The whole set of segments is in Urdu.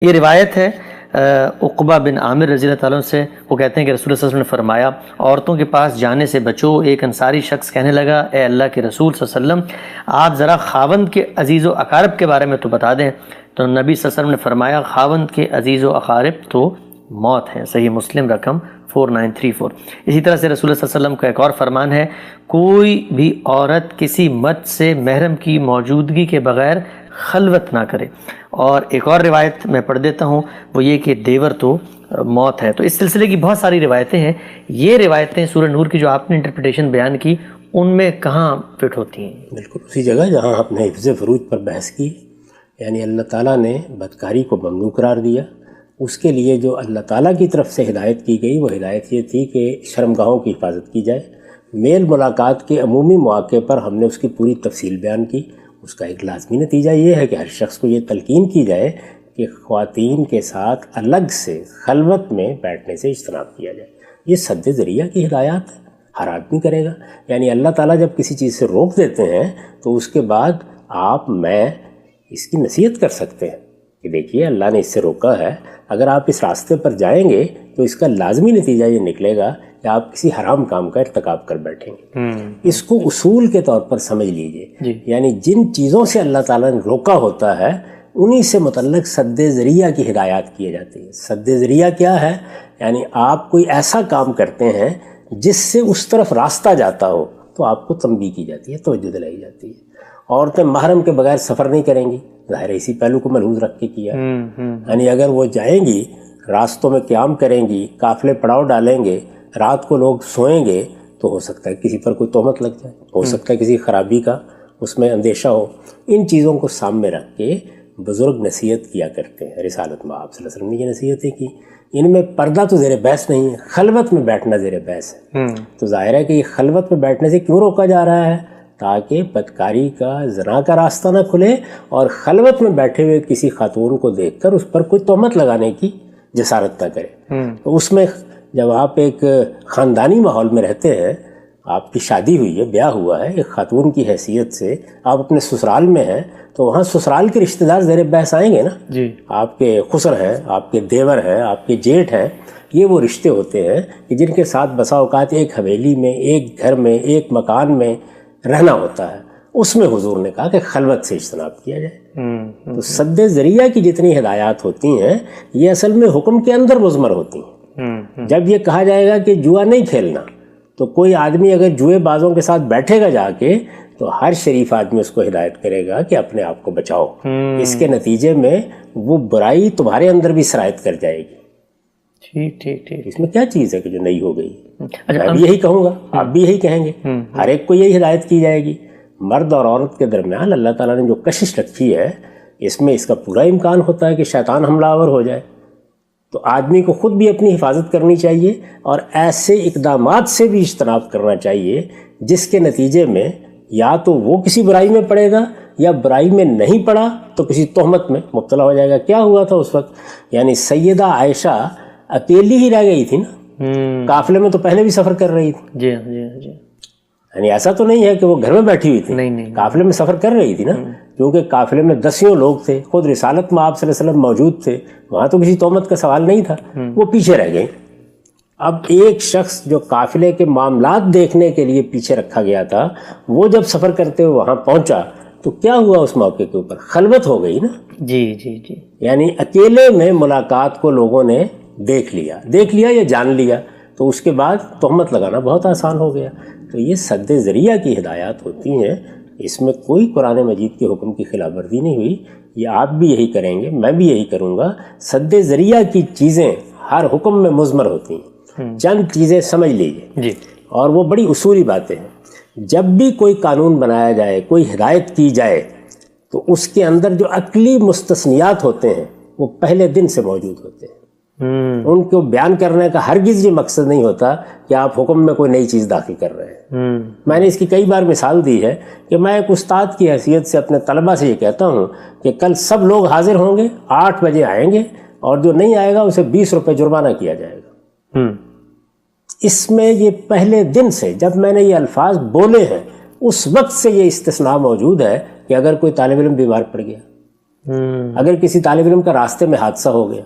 یہ روایت ہے عقبہ بن عامر رضی اللہ تعالیٰ سے، وہ کہتے ہیں کہ رسول اللہ صلی اللہ علیہ وسلم نے فرمایا عورتوں کے پاس جانے سے بچو۔ ایک انصاری شخص کہنے لگا اے اللہ کے رسول صلی اللہ علیہ وسلم، آپ ذرا خاوند کے عزیز و اقارب کے بارے میں تو بتا دیں۔ تو نبی صلی اللہ علیہ وسلم نے فرمایا خاوند کے عزیز و اقارب تو موت ہے۔ صحیح مسلم رقم 4934۔ اسی طرح سے رسول اللہ صلی اللہ علیہ وسلم کا ایک اور فرمان ہے کوئی بھی عورت کسی مرد سے محرم کی موجودگی کے بغیر خلوت نہ کرے۔ اور ایک اور روایت میں پڑھ دیتا ہوں، وہ یہ کہ دیور تو موت ہے۔ تو اس سلسلے کی بہت ساری روایتیں ہیں۔ یہ روایتیں سورہ نور کی جو آپ نے انٹرپریٹیشن بیان کی ان میں کہاں فٹ ہوتی ہیں؟ بالکل اسی جگہ جہاں آپ نے حفظ فروج پر بحث کی، یعنی اللہ تعالیٰ نے بدکاری کو ممنوع قرار دیا۔ اس کے لیے جو اللہ تعالیٰ کی طرف سے ہدایت کی گئی وہ ہدایت یہ تھی کہ شرمگاہوں کی حفاظت کی جائے۔ میل ملاقات کے عمومی مواقع پر ہم نے اس کی پوری تفصیل بیان کی۔ اس کا ایک لازمی نتیجہ یہ ہے کہ ہر شخص کو یہ تلقین کی جائے کہ خواتین کے ساتھ الگ سے خلوت میں بیٹھنے سے اجتناب کیا جائے۔ یہ سد ذریعہ کی ہدایات ہے، ہر آدمی کرے گا۔ یعنی اللہ تعالیٰ جب کسی چیز سے روک دیتے ہیں تو اس کے بعد آپ میں اس کی نصیحت کر سکتے ہیں کہ دیکھیے اللہ نے اس سے روکا ہے، اگر آپ اس راستے پر جائیں گے تو اس کا لازمی نتیجہ یہ نکلے گا کہ آپ کسی حرام کام کا ارتکاب کر بیٹھیں گے۔ اس کو اصول کے طور پر سمجھ لیجئے، یعنی جن چیزوں سے اللہ تعالیٰ نے روکا ہوتا ہے انہی سے متعلق سد ذریعہ کی ہدایات کی جاتی ہے۔ سد ذریعہ کیا ہے؟ یعنی آپ کوئی ایسا کام کرتے ہیں جس سے اس طرف راستہ جاتا ہو تو آپ کو تنبیہ کی جاتی ہے، توجہ دلائی جاتی ہے۔ عورتیں محرم کے بغیر سفر نہیں کریں گی، ظاہر ہے اسی پہلو کو ملحوظ رکھ کے کیا۔ یعنی اگر وہ جائیں گی، راستوں میں قیام کریں گی، قافلے پڑاؤ ڈالیں گے، رات کو لوگ سوئیں گے تو ہو سکتا ہے کسی پر کوئی تہمت لگ جائے، ہو سکتا ہے کسی خرابی کا اس میں اندیشہ ہو۔ ان چیزوں کو سامنے رکھ کے بزرگ نصیحت کیا کرتے ہیں۔ رسالت میں آپ صلی اللہ علیہ وسلم نے یہ نصیحتیں کی۔ ان میں پردہ تو زیر بحث نہیں ہے، خلوت میں بیٹھنا زیر بحث ہے۔ تو ظاہر ہے کہ یہ خلوت میں بیٹھنے سے کیوں روکا جا رہا ہے؟ تاکہ بدکاری کا، زنا کا راستہ نہ کھلے اور خلوت میں بیٹھے ہوئے کسی خاتون کو دیکھ کر اس پر کوئی تہمت لگانے کی جسارت نہ کرے۔ تو اس میں جب آپ ایک خاندانی ماحول میں رہتے ہیں، آپ کی شادی ہوئی ہے، بیاہ ہوا ہے، ایک خاتون کی حیثیت سے آپ اپنے سسرال میں ہیں، تو وہاں سسرال کے رشتہ دار زیر بحث آئیں گے نا۔ آپ کے خسر ہیں، آپ کے دیور ہیں، آپ کے جیٹھ ہیں، یہ وہ رشتے ہوتے ہیں کہ جن کے ساتھ بسا اوقات ایک حویلی میں، ایک گھر میں، ایک مکان میں رہنا ہوتا ہے۔ اس میں حضور نے کہا کہ خلوت سے اجتناب کیا جائے۔ تو سد ذریعہ کی جتنی ہدایات ہوتی ہیں یہ اصل میں حکم کے اندر مضمر ہوتی ہیں۔ جب یہ کہا جائے گا کہ جوا نہیں کھیلنا، تو کوئی آدمی اگر جوئے بازوں کے ساتھ بیٹھے گا جا کے تو ہر شریف آدمی اس کو ہدایت کرے گا کہ اپنے آپ کو بچاؤ۔ اس کے نتیجے میں وہ برائی تمہارے اندر بھی سرایت کر جائے گی۔ ٹھیک، اس میں کیا چیز ہے کہ جو نئی ہو گئی؟ میں بھی یہی کہوں گا، آپ بھی یہی کہیں گے، ہر ایک کو یہی ہدایت کی جائے گی۔ مرد اور عورت کے درمیان اللہ تعالیٰ نے جو کشش رکھی ہے، اس میں اس کا پورا امکان ہوتا ہے کہ شیطان حملہ آور ہو جائے۔ تو آدمی کو خود بھی اپنی حفاظت کرنی چاہیے اور ایسے اقدامات سے بھی اجتناب کرنا چاہیے جس کے نتیجے میں یا تو وہ کسی برائی میں پڑے گا یا برائی میں نہیں پڑا تو کسی تہمت میں مبتلا ہو جائے گا۔ کیا ہوا تھا اس وقت؟ یعنی سیدہ عائشہ اکیلی ہی رہ گئی تھی نا، قافلے میں تو پہلے بھی سفر کر رہی تھی۔ جی۔ یعنی ایسا تو نہیں ہے کہ وہ گھر میں بیٹھی ہوئی تھی، قافلے میں سفر کر رہی تھی نا، کیونکہ قافلے میں دسیوں لوگ تھے، خود رسالت میں آپ صلی اللہ علیہ وسلم موجود تھے، وہاں تو کسی تہمت کا سوال نہیں تھا، وہ پیچھے رہ گئیں۔ اب ایک شخص جو قافلے کے معاملات دیکھنے کے لیے پیچھے رکھا گیا تھا، وہ جب سفر کرتے ہوئے وہاں پہنچا تو کیا ہوا اس موقع کے اوپر؟ خلوت ہو گئی نا۔ جی۔ یعنی اکیلے میں ملاقات کو لوگوں نے دیکھ لیا یا جان لیا، تو اس کے بعد تہمت لگانا بہت آسان ہو گیا۔ تو یہ سد ذریعہ کی ہدایات ہوتی ہیں، اس میں کوئی قرآن مجید کے حکم کی خلاف ورزی نہیں ہوئی۔ یہ آپ بھی یہی کریں گے، میں بھی یہی کروں گا۔ سد ذریعہ کی چیزیں ہر حکم میں مضمر ہوتی ہیں۔ چند چیزیں سمجھ لیجیے، اور وہ بڑی اصولی باتیں ہیں۔ جب بھی کوئی قانون بنایا جائے، کوئی ہدایت کی جائے، تو اس کے اندر جو عقلی مستثنیات ہوتے ہیں وہ پہلے دن سے موجود ہوتے ہیں۔ ان کو بیان کرنے کا ہرگز یہ مقصد نہیں ہوتا کہ آپ حکم میں کوئی نئی چیز داخل کر رہے ہیں۔ میں نے اس کی کئی بار مثال دی ہے کہ میں ایک استاد کی حیثیت سے اپنے طلبہ سے یہ کہتا ہوں کہ کل سب لوگ حاضر ہوں گے، 8 بجے آئیں گے، اور جو نہیں آئے گا اسے 20 روپے جرمانہ کیا جائے گا۔ اس میں یہ پہلے دن سے جب میں نے یہ الفاظ بولے ہیں اس وقت سے یہ استثناء موجود ہے کہ اگر کوئی طالب علم بیمار پڑ گیا اگر کسی طالب علم کا راستے میں حادثہ ہو گیا،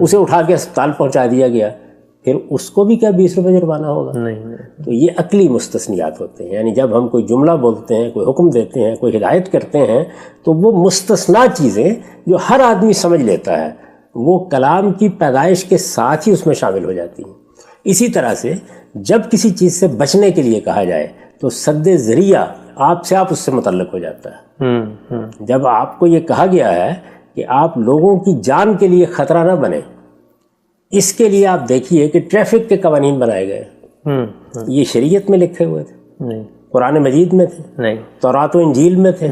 اسے اٹھا کے اسپتال پہنچا دیا گیا، پھر اس کو بھی کیا 20 روپے جرمانہ ہوگا؟ نہیں۔ تو یہ عقلی مستثنیات ہوتے ہیں، یعنی جب ہم کوئی جملہ بولتے ہیں، کوئی حکم دیتے ہیں، کوئی ہدایت کرتے ہیں، تو وہ مستثنا چیزیں جو ہر آدمی سمجھ لیتا ہے وہ کلام کی پیدائش کے ساتھ ہی اس میں شامل ہو جاتی ہیں۔ اسی طرح سے جب کسی چیز سے بچنے کے لیے کہا جائے تو سد ذریعہ آپ اس سے متعلق ہو جاتا ہے۔ جب آپ کو یہ کہا گیا ہے کہ آپ لوگوں کی جان کے لیے خطرہ نہ بنے، اس کے لیے آپ دیکھیے کہ ٹریفک کے قوانین بنائے گئے، یہ شریعت میں لکھے ہوئے تھے، قرآن مجید میں تھے، تورات و انجیل میں تھے،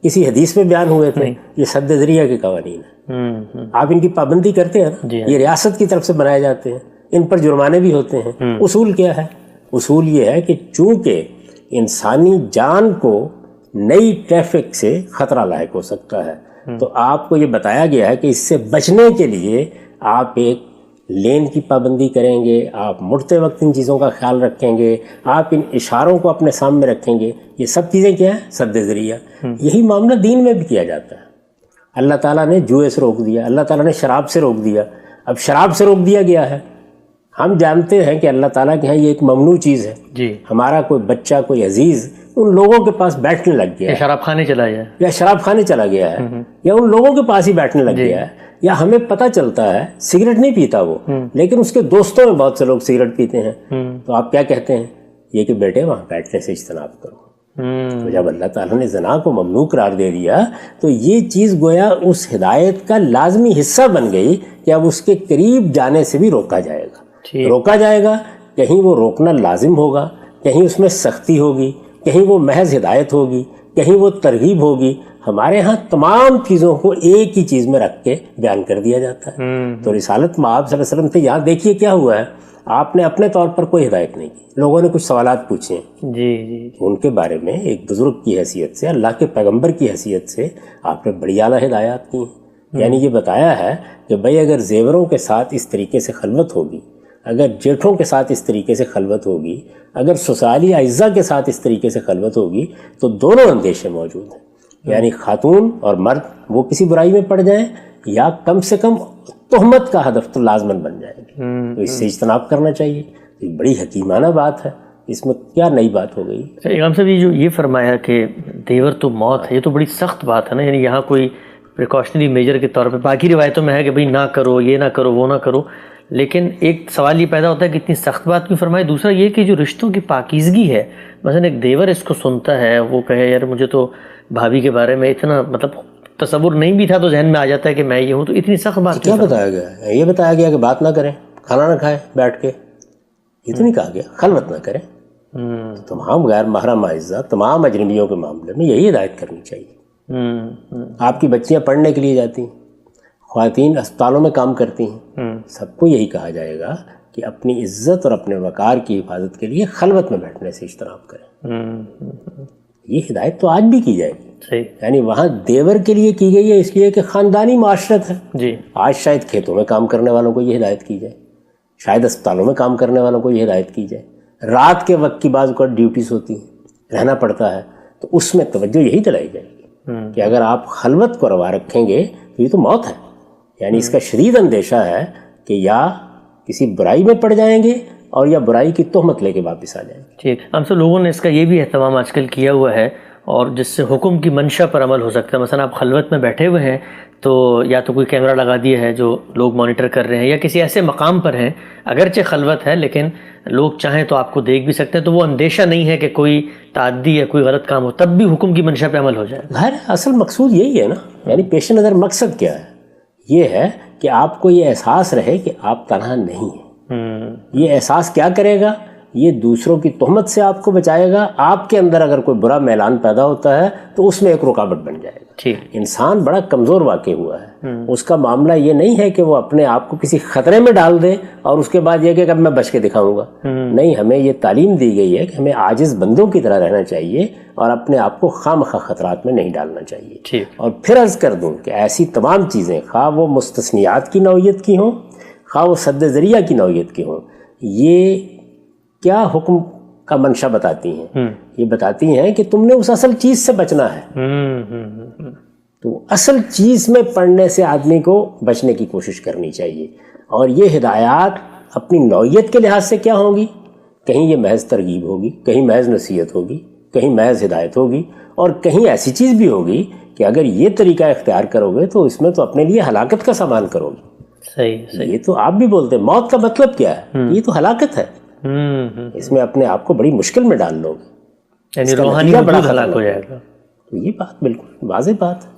کسی حدیث میں بیان ہوئے تھے، یہ سد ذریعہ کے قوانین ہیں۔ آپ ان کی پابندی کرتے ہیں نا، یہ ریاست کی طرف سے بنائے جاتے ہیں، ان پر جرمانے بھی ہوتے ہیں۔ اصول کیا ہے؟ اصول یہ ہے کہ چونکہ انسانی جان کو نئی ٹریفک سے خطرہ لاحق ہو سکتا ہے، تو آپ کو یہ بتایا گیا ہے کہ اس سے بچنے کے لیے آپ ایک لین کی پابندی کریں گے، آپ مڑتے وقت ان چیزوں کا خیال رکھیں گے، آپ ان اشاروں کو اپنے سامنے رکھیں گے۔ یہ سب چیزیں کیا ہیں؟ سد ذریعہ۔ یہی معاملہ دین میں بھی کیا جاتا ہے۔ اللہ تعالیٰ نے جوئے سے روک دیا، اللہ تعالیٰ نے شراب سے روک دیا۔ اب شراب سے روک دیا گیا ہے، ہم جانتے ہیں کہ اللہ تعالیٰ کے ہاں یہ ایک ممنوع چیز ہے۔ ہمارا کوئی بچہ، کوئی عزیز ان لوگوں کے پاس بیٹھنے لگ گیا ہے، شراب خانے چلا گیا، یا شراب خانے چلا گیا ہے، یا ان لوگوں کے پاس ہی بیٹھنے لگ گیا ہے، یا ہمیں پتہ چلتا ہے سگریٹ نہیں پیتا وہ، لیکن اس کے دوستوں میں بہت سے لوگ سگریٹ پیتے ہیں، تو آپ کیا کہتے ہیں؟ یہ کہ بیٹے وہاں بیٹھنے سے اجتناب کرو۔ تو جب اللہ تعالیٰ نے زنا کو ممنوع قرار دے دیا تو یہ چیز گویا اس ہدایت کا لازمی حصہ بن گئی کہ اب اس کے قریب جانے سے بھی روکا جائے گا۔ روکا جائے گا، کہیں وہ روکنا لازم ہوگا، کہیں اس میں سختی ہوگی، کہیں وہ محض ہدایت ہوگی، کہیں وہ ترغیب ہوگی۔ ہمارے ہاں تمام چیزوں کو ایک ہی چیز میں رکھ کے بیان کر دیا جاتا ہے۔ تو رسالت مآب صلی اللہ علیہ وسلم تھے، یہاں دیکھیے کیا ہوا ہے، آپ نے اپنے طور پر کوئی ہدایت نہیں کی، لوگوں نے کچھ سوالات پوچھے ان کے بارے میں، ایک بزرگ کی حیثیت سے، اللہ کے پیغمبر کی حیثیت سے آپ نے بڑی اعلیٰ ہدایات کی ہیں۔ یعنی یہ بتایا ہے کہ بھئی اگر زیوروں کے ساتھ اس طریقے سے خلوت ہوگی، اگر جیٹھوں کے ساتھ اس طریقے سے خلوت ہوگی، اگر سسرالی اعزہ کے ساتھ اس طریقے سے خلوت ہوگی، تو دونوں اندیشے موجود ہیں، یعنی خاتون اور مرد وہ کسی برائی میں پڑ جائیں، یا کم سے کم تہمت کا ہدف تو لازماً بن جائے گی، تو اس سے اجتناب کرنا چاہیے۔ یہ بڑی حکیمانہ بات ہے، اس میں کیا نئی بات ہو گئی؟ امام صاحب یہ فرمایا کہ دیور تو موت ہے، یہ تو بڑی سخت بات ہے نا، یعنی یہاں کوئی پریکاشنری میجر کے طور پہ باقی روایتوں میں ہے کہ بھئی نہ کرو، یہ نہ کرو، وہ نہ کرو، لیکن ایک سوال یہ پیدا ہوتا ہے کہ اتنی سخت بات کیوں فرمائی؟ دوسرا یہ کہ جو رشتوں کی پاکیزگی ہے، مثلا ایک دیور اس کو سنتا ہے، وہ کہے یار مجھے تو بھابھی کے بارے میں اتنا تصور نہیں بھی تھا، تو ذہن میں آ جاتا ہے کہ میں یہ ہوں، تو اتنی سخت بات کیا بتایا گیا ہے؟ یہ بتایا گیا کہ بات نہ کریں، کھانا نہ کھائیں بیٹھ کے، یہ تو نہیں کہا گیا خلوت نہ کریں۔ تمام غیر محرم اعزہ، تمام اجنبیوں کے معاملے میں یہی ہدایت کرنی چاہیے۔ آپ کی بچیاں پڑھنے کے لیے جاتی ہیں، خواتین اسپتالوں میں کام کرتی ہیں، سب کو یہی کہا جائے گا کہ اپنی عزت اور اپنے وقار کی حفاظت کے لیے خلوت میں بیٹھنے سے اجتناب کریں۔ یہ ہدایت تو آج بھی کی جائے گی، یعنی وہاں دیور کے لیے کی گئی ہے اس لیے کہ خاندانی معاشرت ہے۔ آج شاید کھیتوں میں کام کرنے والوں کو یہ ہدایت کی جائے، شاید اسپتالوں میں کام کرنے والوں کو یہ ہدایت کی جائے، رات کے وقت کی بعض اوقات ڈیوٹیز ہوتی ہیں، رہنا پڑتا ہے، تو اس میں توجہ یہی دلائی جائے گی کہ اگر آپ خلوت کو روا رکھیں گے تو یہ تو موت ہے، یعنی اس کا شدید اندیشہ ہے کہ یا کسی برائی میں پڑ جائیں گے اور یا برائی کی تہمت لے کے واپس آ جائیں گے۔ ٹھیک، ہم سب لوگوں نے اس کا یہ بھی اہتمام آج کل کیا ہوا ہے، اور جس سے حکم کی منشا پر عمل ہو سکتا ہے۔ مثلا آپ خلوت میں بیٹھے ہوئے ہیں تو یا تو کوئی کیمرہ لگا دیا ہے جو لوگ مانیٹر کر رہے ہیں، یا کسی ایسے مقام پر ہیں اگرچہ خلوت ہے لیکن لوگ چاہیں تو آپ کو دیکھ بھی سکتے ہیں، تو وہ اندیشہ نہیں ہے کہ کوئی تعدی یا کوئی غلط کام ہو، تب بھی حکم کی منشا پہ عمل ہو جائے۔ ظاہر اصل مقصود یہی ہے نا، یعنی پیش نظر مقصد کیا ہے؟ یہ ہے کہ آپ کو یہ احساس رہے کہ آپ تنہا نہیں ہیں۔ یہ احساس کیا کرے گا؟ یہ دوسروں کی تہمت سے آپ کو بچائے گا۔ آپ کے اندر اگر کوئی برا میلان پیدا ہوتا ہے تو اس میں ایک رکاوٹ بن جائے گا۔ انسان بڑا کمزور واقع ہوا ہے، اس کا معاملہ یہ نہیں ہے کہ وہ اپنے آپ کو کسی خطرے میں ڈال دے اور اس کے بعد یہ کہ اب میں بچ کے دکھاؤں گا، نہیں، ہمیں یہ تعلیم دی گئی ہے کہ ہمیں عاجز بندوں کی طرح رہنا چاہیے اور اپنے آپ کو خواہ خطرات میں نہیں ڈالنا چاہیے۔ اور پھر عرض کر دوں کہ ایسی تمام چیزیں، خواہ وہ مستثنیات کی نوعیت کی ہوں، خواہ وہ سد ذریعہ کی نوعیت کی ہوں، یہ کیا حکم کا منشا بتاتی ہیں؟ یہ بتاتی ہیں کہ تم نے اس اصل چیز سے بچنا ہے۔ تو اصل چیز میں پڑھنے سے آدمی کو بچنے کی کوشش کرنی چاہیے. اور یہ ہدایات اپنی نوعیت کے لحاظ سے کیا ہوں گی؟ کہیں یہ محض ترغیب ہوگی، کہیں محض نصیحت ہوگی، کہیں محض ہدایت ہوگی، اور کہیں ایسی چیز بھی ہوگی کہ اگر یہ طریقہ اختیار کرو گے تو اس میں تو اپنے لیے ہلاکت کا سامان کرو گے. صحیح. یہ تو آپ بھی بولتے ہیں موت کا مطلب کیا ہے؟ یہ تو ہلاکت ہے. اس میں اپنے آپ کو بڑی مشکل میں ڈال لو گے، یعنی روحانی بڑا ہلاک ہو جائے گا. تو یہ بات بالکل واضح بات ہے.